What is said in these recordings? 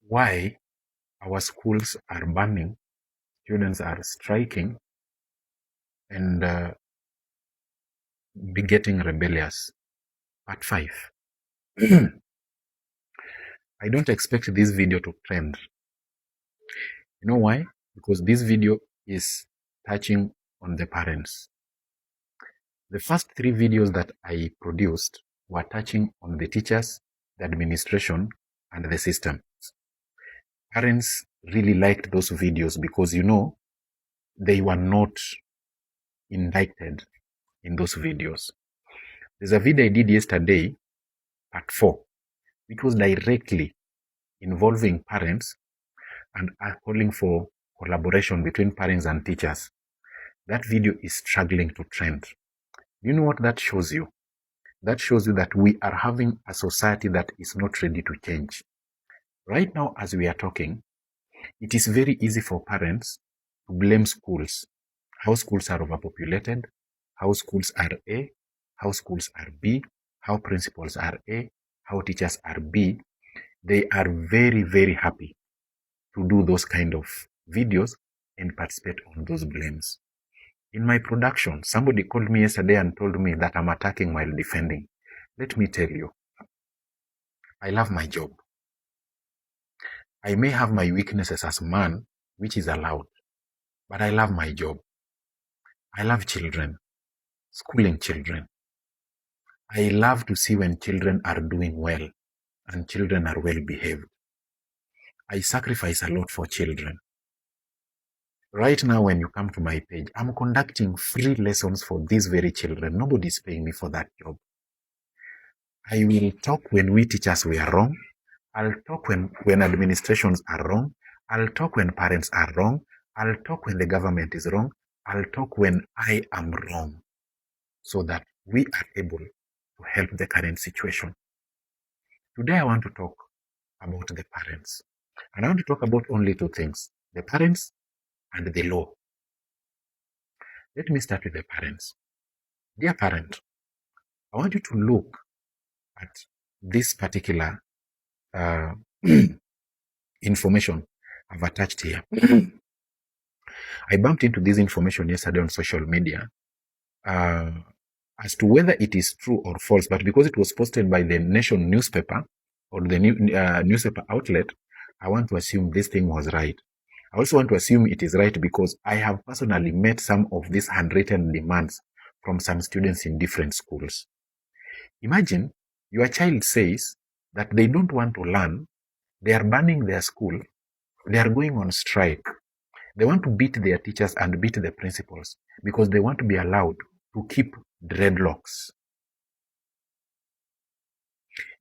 why our schools are burning, students are striking, and be getting rebellious. Part 5. I don't expect this video to trend. You know why? Because this video is touching on the parents. The first 3 videos that I produced were touching on the teachers, the administration, and the system. Parents really liked those videos because, they were not indicted in those videos. There's a video I did yesterday, part 4, which was directly involving parents and calling for collaboration between parents and teachers. That video is struggling to trend. You know what that shows you? That shows you that we are having a society that is not ready to change. Right now, as we are talking, it is very easy for parents to blame schools. How schools are overpopulated, how schools are A, how schools are B, how principals are A, how teachers are B. They are very, very happy to do those kind of videos and participate on those blames. In my production, somebody called me yesterday and told me that I'm attacking while defending. Let me tell you, I love my job. I may have my weaknesses as a man, which is allowed, but I love my job. I love children, schooling children. I love to see when children are doing well and children are well behaved. I sacrifice a lot for children. Right now, when you come to my page, I'm conducting free lessons for these very children. Nobody's paying me for that job. I will talk when we teachers we are wrong. I'll talk when administrations are wrong. I'll talk when parents are wrong. I'll talk when the government is wrong. I'll talk when I am wrong, so that we are able to help the current situation. Today, I want to talk about the parents. And I want to talk about only 2 things, the parents and the law. Let me start with the parents. Dear parent, I want you to look at this particular information I've attached here. I bumped into this information yesterday on social media as to whether it is true or false, but because it was posted by the Nation newspaper or the newspaper outlet, I want to assume this thing was right. I also want to assume it is right because I have personally met some of these handwritten demands from some students in different schools. Imagine your child says that they don't want to learn, they are banning their school, they are going on strike. They want to beat their teachers and beat the principals because they want to be allowed to keep dreadlocks.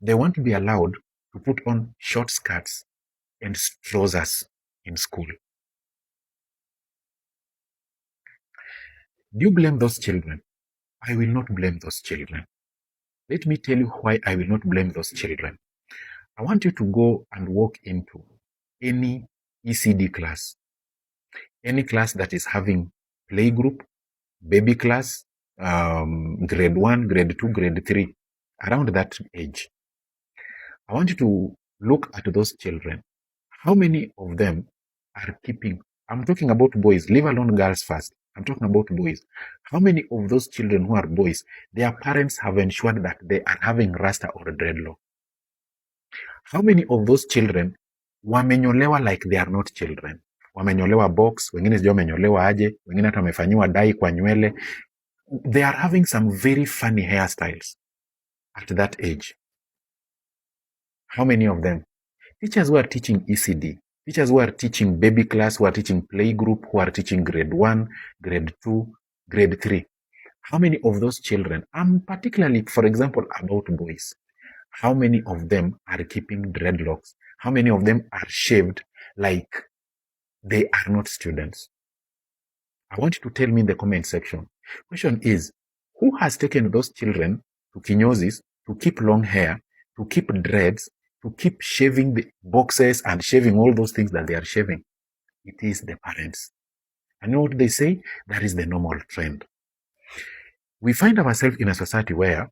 They want to be allowed to put on short skirts and trousers in school. Do you blame those children? I will not blame those children. Let me tell you why I will not blame those children. I want you to go and walk into any ECD class, any class that is having playgroup, baby class, grade 1, grade 2, grade 3, around that age. I want you to look at those children. How many of them are keeping, I'm talking about boys, leave alone girls first. I'm talking about boys. How many of those children who are boys, their parents have ensured that they are having rasta or dreadlock? How many of those children wamenyolewa like they are not children? Wamenyolewa box, wengine sijui wamenyolewa aje, wengine hata wamefanyiwa dai kwa nywele. They are having some very funny hairstyles at that age. How many of them? Teachers who are teaching ECD, teachers who are teaching baby class, who are teaching playgroup, who are teaching grade 1, grade 2, grade 3. How many of those children, particularly, for example, about boys, how many of them are keeping dreadlocks? How many of them are shaved like they are not students? I want you to tell me in the comment section. Question is, who has taken those children to kinyosis, to keep long hair, to keep dreads, to keep shaving the boxes and shaving all those things that they are shaving? It is the parents. And you know what they say? That is the normal trend. We find ourselves in a society where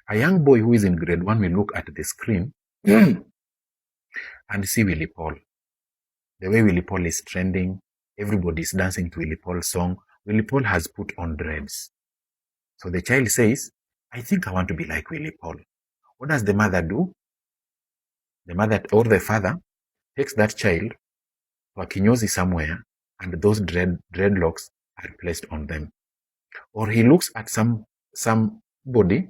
a young boy who is in grade 1 will look at the screen and see Willie Paul. The way Willie Paul is trending, everybody's dancing to Willie Paul's song. Willie Paul has put on dreads. So the child says, I think I want to be like Willie Paul. What does the mother do? The mother or the father takes that child to a kinyozi somewhere, and those dreadlocks are placed on them. Or he looks at somebody,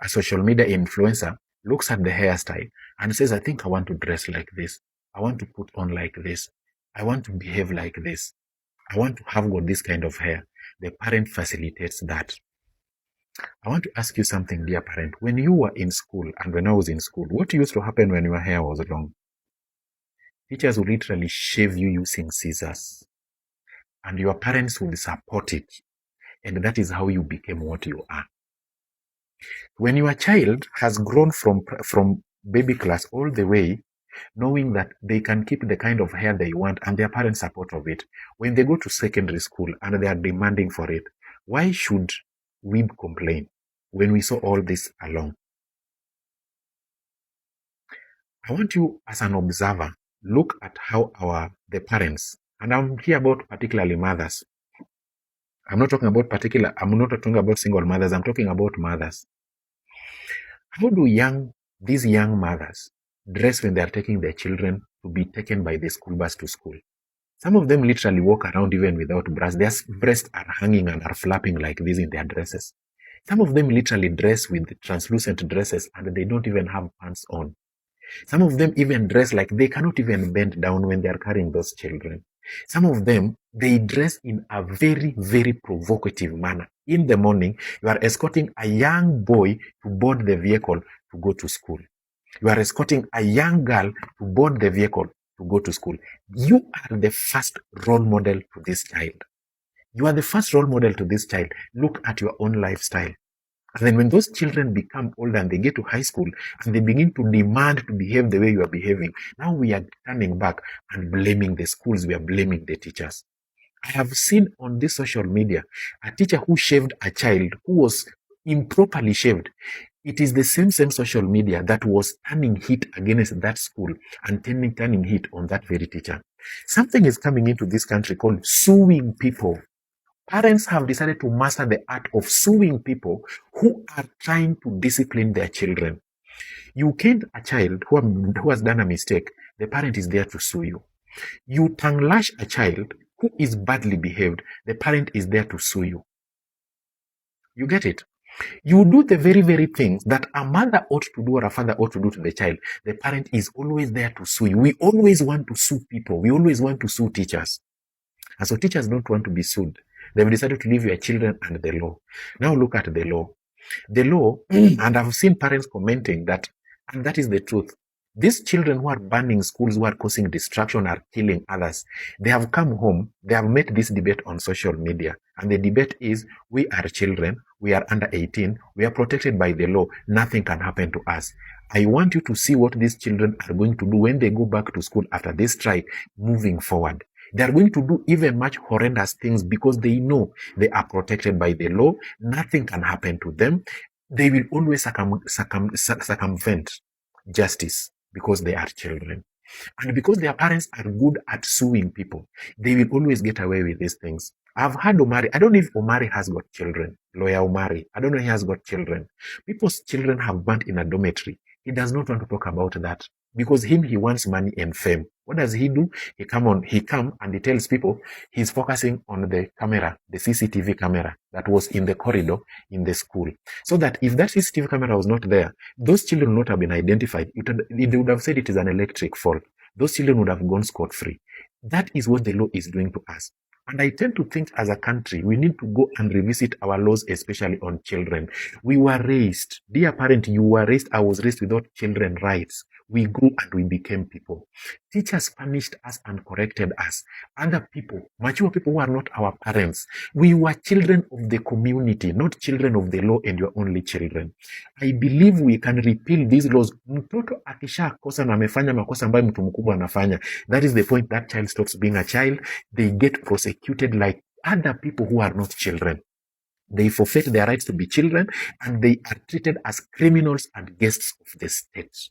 a social media influencer, looks at the hairstyle and says, I think I want to dress like this. I want to put on like this. I want to behave like this. I want to have got this kind of hair. The parent facilitates that. I want to ask you something, dear parent. When you were in school and when I was in school, what used to happen when your hair was long? Teachers would literally shave you using scissors, and your parents would support it. And that is how you became what you are. When your child has grown from baby class all the way, knowing that they can keep the kind of hair they want and their parents' support of it, when they go to secondary school and they are demanding for it, why should we complain when we saw all this along? I want you, as an observer, look at how the parents, and I'm here about particularly mothers. I'm not talking about single mothers. I'm talking about mothers. How do these young mothers dress when they are taking their children to be taken by the school bus to school? Some of them literally walk around even without bras. Their breasts are hanging and are flapping like this in their dresses. Some of them literally dress with translucent dresses and they don't even have pants on. Some of them even dress like they cannot even bend down when they are carrying those children. Some of them, they dress in a very, very provocative manner. In the morning, you are escorting a young boy to board the vehicle to go to school. You are escorting a young girl to board the vehicle to go to school. You are the first role model to this child. You are the first role model to this child. Look at your own lifestyle. And then when those children become older and they get to high school and they begin to demand to behave the way you are behaving, now we are turning back and blaming the schools. We are blaming the teachers. I have seen on this social media a teacher who shaved a child who was improperly shaved. It is the same social media that was turning heat against that school and turning heat on that very teacher. Something is coming into this country called suing people. Parents have decided to master the art of suing people who are trying to discipline their children. You can't a child who has done a mistake, the parent is there to sue you. You tongue lash a child who is badly behaved, the parent is there to sue you. You get it? You do the very, very things that a mother ought to do or a father ought to do to the child. The parent is always there to sue you. We always want to sue people. We always want to sue teachers. And so teachers don't want to be sued. They've decided to leave your children and the law. Now look at the law. The law, and I've seen parents commenting that, and that is the truth. These children who are burning schools, who are causing destruction, are killing others. They have come home, they have made this debate on social media. And the debate is, we are children, we are under 18, we are protected by the law, nothing can happen to us. I want you to see what these children are going to do when they go back to school after this strike, moving forward. They are going to do even much horrendous things because they know they are protected by the law. Nothing can happen to them. They will always circumvent justice because they are children. And because their parents are good at suing people, they will always get away with these things. I've heard Omari. I don't know if Omari has got children. Lawyer Omari. I don't know if he has got children. People's children have burnt in a dormitory. He does not want to talk about that. Because he wants money and fame. What does he do? He come and he tells people he's focusing on the camera, the CCTV camera that was in the corridor in the school. So that if that CCTV camera was not there, those children would not have been identified. They would have said it is an electric fault. Those children would have gone scot-free. That is what the law is doing to us. And I tend to think as a country, we need to go and revisit our laws, especially on children. We were raised, dear parent, you were raised, I was raised without children rights. We grew and we became people. Teachers punished us and corrected us. Other people, mature people who are not our parents, we were children of the community, not children of the law and your only children. I believe we can repeal these laws. Mtoto akisha kosa na amefanya makosa ambayo mtu mkubwa anafanya. That is the point that child stops being a child. They get prosecuted like other people who are not children. They forfeit their rights to be children and they are treated as criminals and guests of the state.